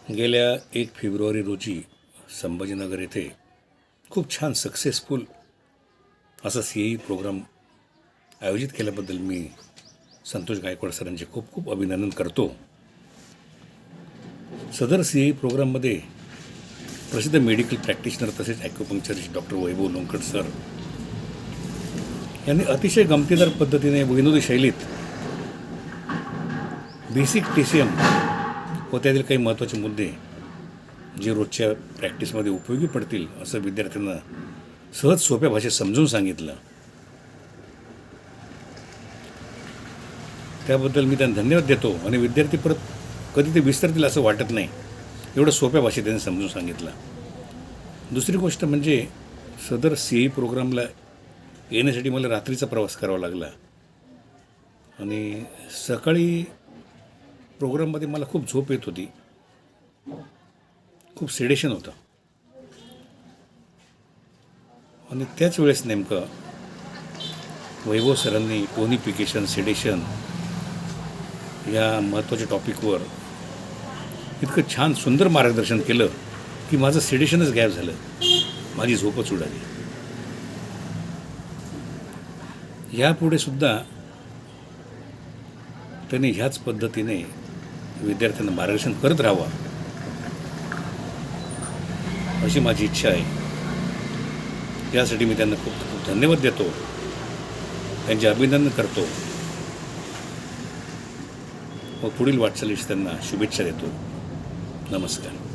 गेल्या 1 फेब्रुवारी रोजी संभाजीनगर येथे खूप छान सक्सेसफुल असा CAE प्रोग्राम आयोजित केल्याबद्दल मी संतोष गायकवाड सरांचे खूप खूप अभिनंदन करतो. सदर CAE प्रोग्राममध्ये प्रसिद्ध मेडिकल प्रॅक्टिशनर तसेच ॲक्युपंक्चरिस्ट डॉक्टर वैभव लोंकड सर यांनी अतिशय गमतीदार पद्धतीने विनोदी शैलीत बेसिक TCM व त्यातील काही महत्त्वाचे मुद्दे जे रोजच्या प्रॅक्टिसमध्ये उपयोगी पडतील असं विद्यार्थ्यांना सहज सोप्या भाषेत समजून सांगितलं. त्याबद्दल मी त्यांना धन्यवाद देतो आणि विद्यार्थी परत कधी ते विसरतील असं वाटत नाही, एवढं सोप्या भाषेत त्यांनी समजून सांगितलं. दुसरी गोष्ट म्हणजे सदर CAE प्रोग्रामला येण्यासाठी मला रात्रीचा प्रवास करावा लागला आणि सकाळी प्रोग्राममध्ये मला खूप झोप येत होती, खूप सेडेशन होतं आणि त्याच वेळेस नेमकं वैभव सरांनी टोनिफिकेशन, सेडेशन या महत्त्वाच्या टॉपिकवर इतकं छान सुंदर मार्गदर्शन केलं की माझं सेडेशनच गायब झालं, माझी झोपच उडाली. यापुढे सुद्धा त्यांनी ह्याच पद्धतीने विद्यार्थ्यांना मार्गदर्शन करत राहावं अशी माझी इच्छा आहे. यासाठी मी त्यांना खूप खूप धन्यवाद देतो, त्यांचे अभिनंदन करतो व पुढील वाटचालीस त्यांना शुभेच्छा देतो. नमस्कार.